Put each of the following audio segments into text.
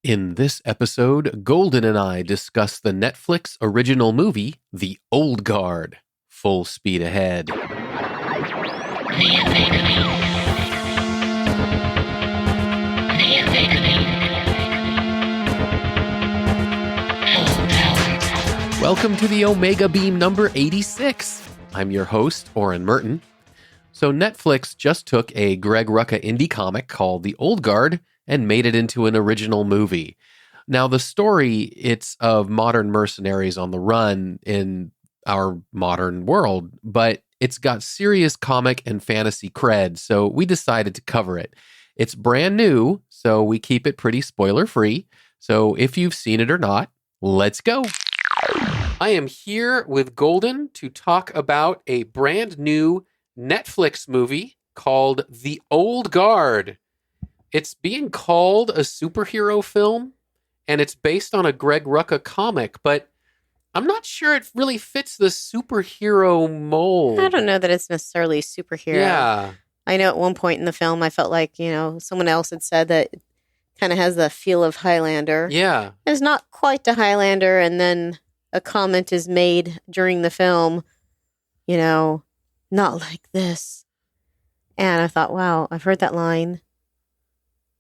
In this episode, Golden and I discuss the Netflix original movie, The Old Guard. Full speed ahead. Welcome to the Omega Beam number 86. I'm your host, Oren Merton. So Netflix just took a Greg Rucka indie comic called The Old Guard and made it into an original movie. Now, the story, it's of modern mercenaries on the run in our modern world, but it's got serious comic and fantasy cred, so we decided to cover it. It's brand new, so we keep it pretty spoiler-free. So if you've seen it or not, let's go. I am here with Golden to talk about a brand new Netflix movie called The Old Guard. It's being called a superhero film, and it's based on a Greg Rucka comic, but I'm not sure it really fits the superhero mold. I don't know that it's necessarily superhero. Yeah. I know at one point in the film, I felt like, someone else had said that it kind of has the feel of Highlander. Yeah. It's not quite the Highlander, and then a comment is made during the film, not like this. And I thought, wow, I've heard that line.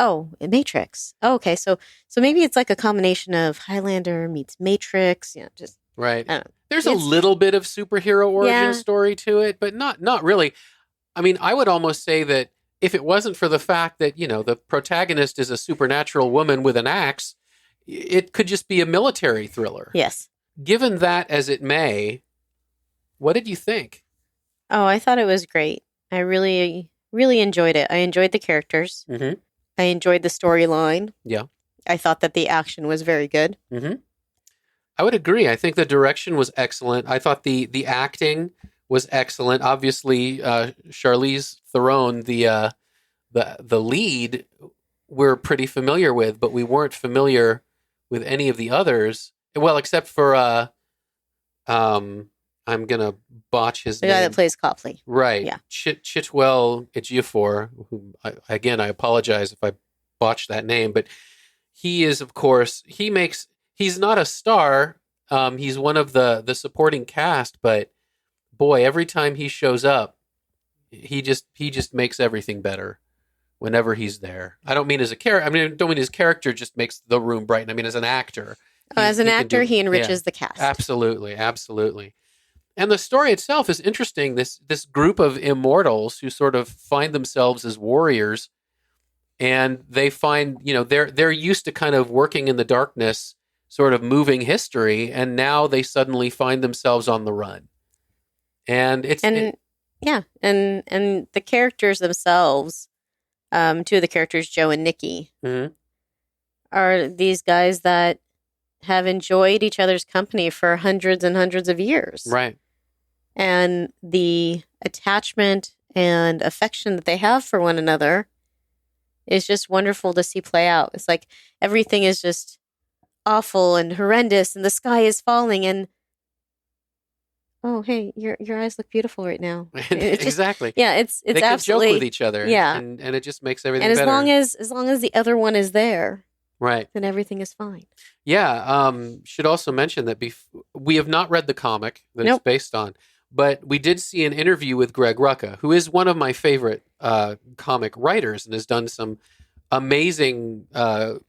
Oh, Matrix. Oh, okay, so maybe it's like a combination of Highlander meets Matrix. Just right. I don't know. There's a little bit of superhero origin story to it, but not really. I mean, I would almost say that if it wasn't for the fact that the protagonist is a supernatural woman with an axe, it could just be a military thriller. Yes. Given that as it may, what did you think? Oh, I thought it was great. I really, really enjoyed it. I enjoyed the characters. Mm-hmm. I enjoyed the storyline. Yeah. I thought that the action was very good. Mm-hmm. I would agree. I think the direction was excellent. I thought the acting was excellent. Obviously, Charlize Theron, the lead, we're pretty familiar with, but we weren't familiar with any of the others. Well, except for I'm gonna botch his name. The guy that plays Copley. Right. Yeah. Chitwell Ejiofor, who I apologize if I botched that name, but he is, of course, he's not a star. He's one of the supporting cast, but boy, every time he shows up, he just makes everything better whenever he's there. I don't mean as a character. I mean, I don't mean his character just makes the room brighten. I mean, as an actor. He enriches the cast. Absolutely, absolutely. And the story itself is interesting. This group of immortals who sort of find themselves as warriors, and they find, they're used to kind of working in the darkness, sort of moving history, and now they suddenly find themselves on the run. And the characters themselves, two of the characters, Joe and Nikki, mm-hmm. are these guys that have enjoyed each other's company for hundreds and hundreds of years. Right. And the attachment and affection that they have for one another is just wonderful to see play out. It's like everything is just awful and horrendous and the sky is falling and oh, hey, your eyes look beautiful right now. Exactly. It's they absolutely can joke with each other. Yeah. And it just makes everything better. And as long as the other one is there. Right. Then everything is fine. Yeah. Should also mention that we have not read the comic that it's based on, but we did see an interview with Greg Rucka, who is one of my favorite comic writers and has done some amazing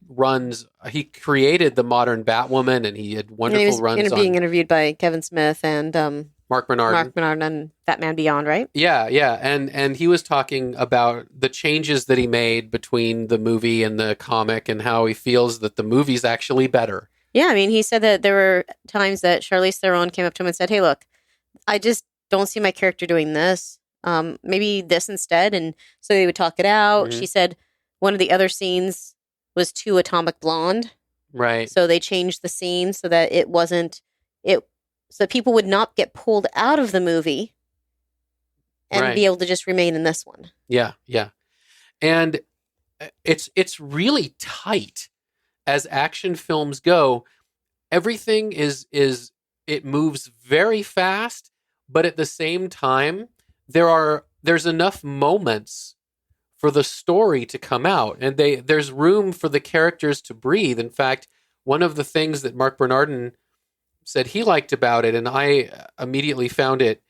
runs. He created the modern Batwoman, and he had wonderful runs. He was being interviewed by Kevin Smith and Mark Bernard. Mark Bernard on Batman Beyond, right? Yeah. And he was talking about the changes that he made between the movie and the comic and how he feels that the movie's actually better. Yeah, I mean, he said that there were times that Charlize Theron came up to him and said, hey, look, I just don't see my character doing this. Maybe this instead. And so they would talk it out. Mm-hmm. She said one of the other scenes was too atomic blonde. Right. So they changed the scene so that so people would not get pulled out of the movie and be able to just remain in this one. Yeah, yeah. And it's really tight as action films go. Everything it moves very fast, but at the same time, there's enough moments for the story to come out, and there's room for the characters to breathe. In fact, one of the things that Mark Bernardin said he liked about it, and I immediately found it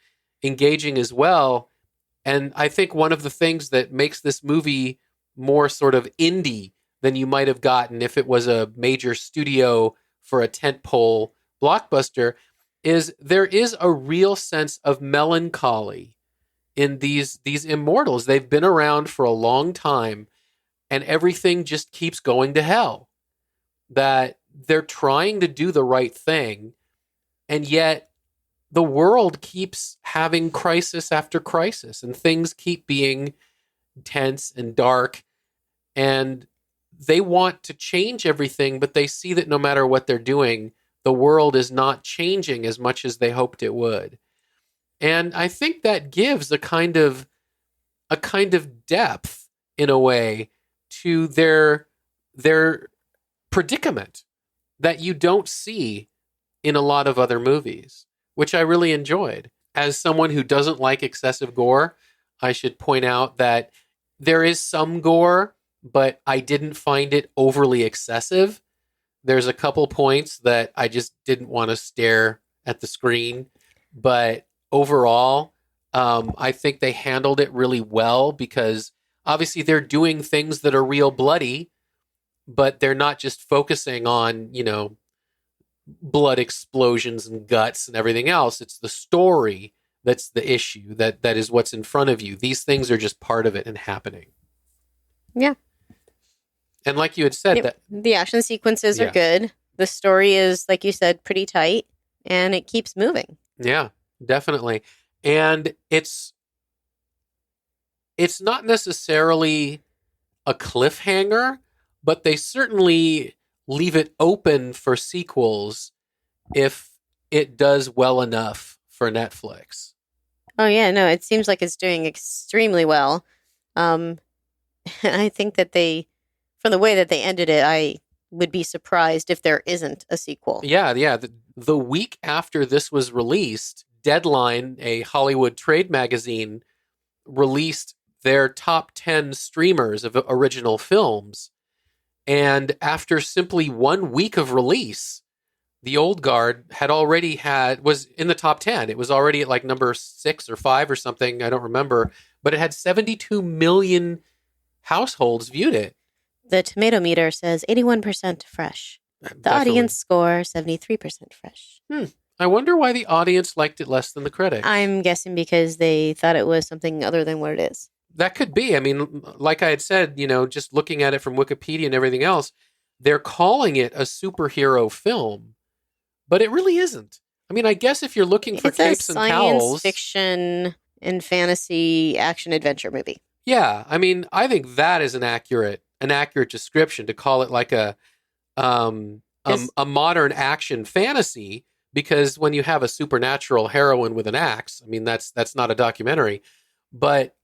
engaging as well. And I think one of the things that makes this movie more sort of indie than you might have gotten if it was a major studio for a tentpole blockbuster is there is a real sense of melancholy in these immortals. They've been around for a long time, and everything just keeps going to hell. That they're trying to do the right thing, and yet the world keeps having crisis after crisis, and things keep being tense and dark, and they want to change everything, but they see that no matter what they're doing, the world is not changing as much as they hoped it would. And I think that gives a kind of depth, in a way, to their predicament that you don't see in a lot of other movies, which I really enjoyed. As someone who doesn't like excessive gore, I should point out that there is some gore, but I didn't find it overly excessive. There's a couple points that I just didn't want to stare at the screen, but overall, I think they handled it really well, because obviously they're doing things that are real bloody, but they're not just focusing on, blood explosions and guts and everything else. It's the story that's the issue, that is what's in front of you. These things are just part of it and happening. Yeah. And like you had said, the action sequences are good. The story is, like you said, pretty tight, and it keeps moving. Yeah, definitely. And it's not necessarily a cliffhanger, but they certainly leave it open for sequels if it does well enough for Netflix. Oh yeah, no, it seems like it's doing extremely well. I think that from the way that they ended it, I would be surprised if there isn't a sequel. Yeah. The week after this was released, Deadline, a Hollywood trade magazine, released their top 10 streamers of original films. And after simply 1 week of release, The Old Guard was in the top 10. It was already at like number 6 or 5 or something. I don't remember, but it had 72 million households viewed it. The tomato meter says 81% fresh. The Definitely. Audience score, 73% fresh. I wonder why the audience liked it less than the critics. I'm guessing because they thought it was something other than what it is. That could be. I mean, like I had said, just looking at it from Wikipedia and everything else, they're calling it a superhero film, but it really isn't. I mean, I guess if you're looking for capes and towels, science fiction and fantasy action adventure movie. Yeah, I mean, I think that is an accurate description, to call it like a modern action fantasy, because when you have a supernatural heroine with an axe, I mean, that's not a documentary, but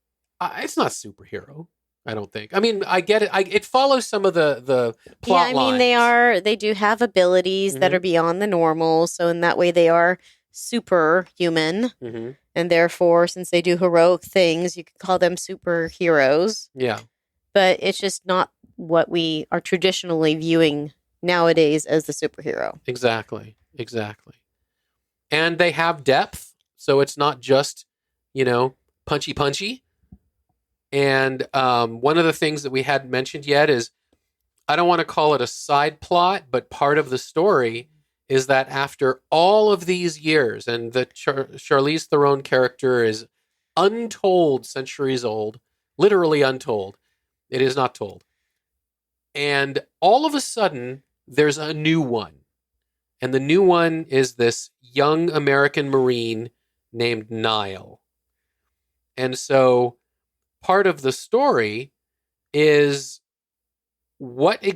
it's not superhero, I don't think. I mean, I get it. It follows some of the plot lines. They do have abilities that are beyond the normal. So in that way, they are superhuman. Mm-hmm. And therefore, since they do heroic things, you could call them superheroes. Yeah. But it's just not what we are traditionally viewing nowadays as the superhero. Exactly. And they have depth. So it's not just, punchy. And one of the things that we hadn't mentioned yet is, I don't want to call it a side plot, but part of the story is that after all of these years, and the Charlize Theron character is untold centuries old, literally untold. It is not told. And all of a sudden, there's a new one. And the new one is this young American Marine named Niall. And so part of the story is, why is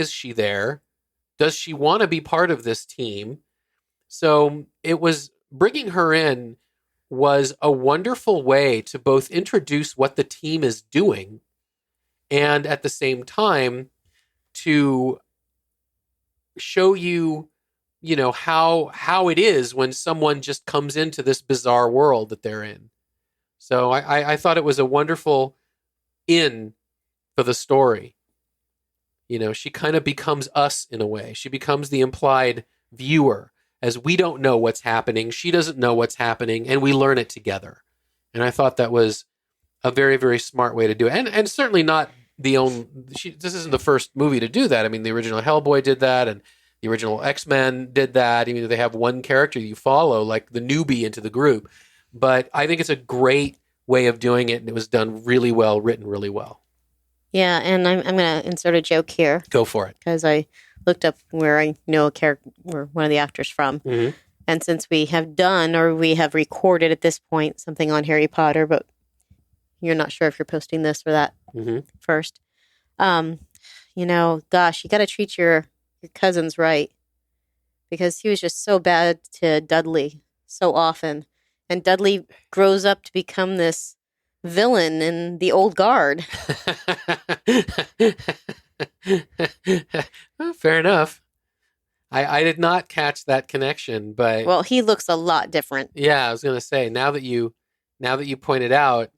she there? Does she want to be part of this team? So bringing her in was a wonderful way to both introduce what the team is doing, and at the same time to show you, how it is when someone just comes into this bizarre world that they're in. So I thought it was a wonderful in for the story. You know, she kind of becomes us in a way. She becomes the implied viewer, as we don't know what's happening. She doesn't know what's happening, and we learn it together. And I thought that was a very, very smart way to do it. And certainly not the only... This isn't the first movie to do that. I mean, the original Hellboy did that, and the original X-Men did that. I mean, they have one character you follow, like the newbie into the group. But I think it's a great way of doing it, and it was done really well, written really well. Yeah, and I'm going to insert a joke here. Go for it. Because I looked up where I know a character, where one of the actors from. Mm-hmm. And since we have done, or we have recorded at this point, something on Harry Potter, but you're not sure if you're posting this or that first. You know, gosh, you got to treat your cousins right. Because he was just so bad to Dudley so often. And Dudley grows up to become this villain in the Old Guard. Well, fair enough. I did not catch that connection, but well, he looks a lot different. Yeah, I was going to say, now that you pointed out,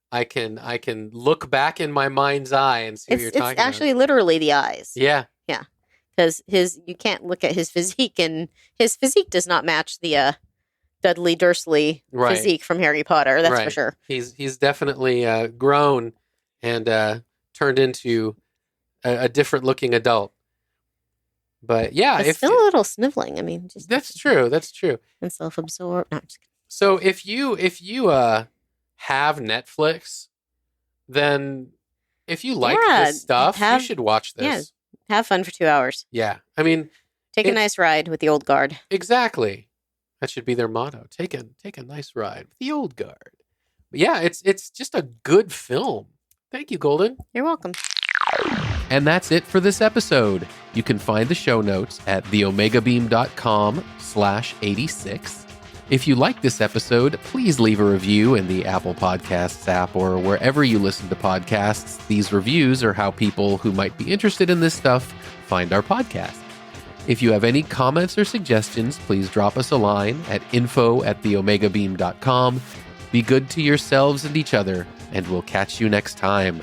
I can look back in my mind's eye and see what you're talking about. It's actually literally the eyes. Yeah. Yeah. Because you can't look at his physique, and his physique does not match the Dudley Dursley physique from Harry Potter. That's for sure. He's definitely grown and turned into a different looking adult. But yeah, it's still a little sniveling. I mean, just that's true. That's true. And self-absorbed. No, just kidding. So if you have Netflix, then if you like this stuff, you should watch this. Yeah, have fun for 2 hours. Yeah, I mean, take a nice ride with the Old Guard. Exactly. That should be their motto. Take a nice ride with the Old Guard. But yeah, it's just a good film. Thank you, Golden. You're welcome. And that's it for this episode. You can find the show notes at theomegabeam.com/86. If you like this episode, please leave a review in the Apple Podcasts app or wherever you listen to podcasts. These reviews are how people who might be interested in this stuff find our podcast. If you have any comments or suggestions, please drop us a line at info@theomegabeam.com. Be good to yourselves and each other, and we'll catch you next time.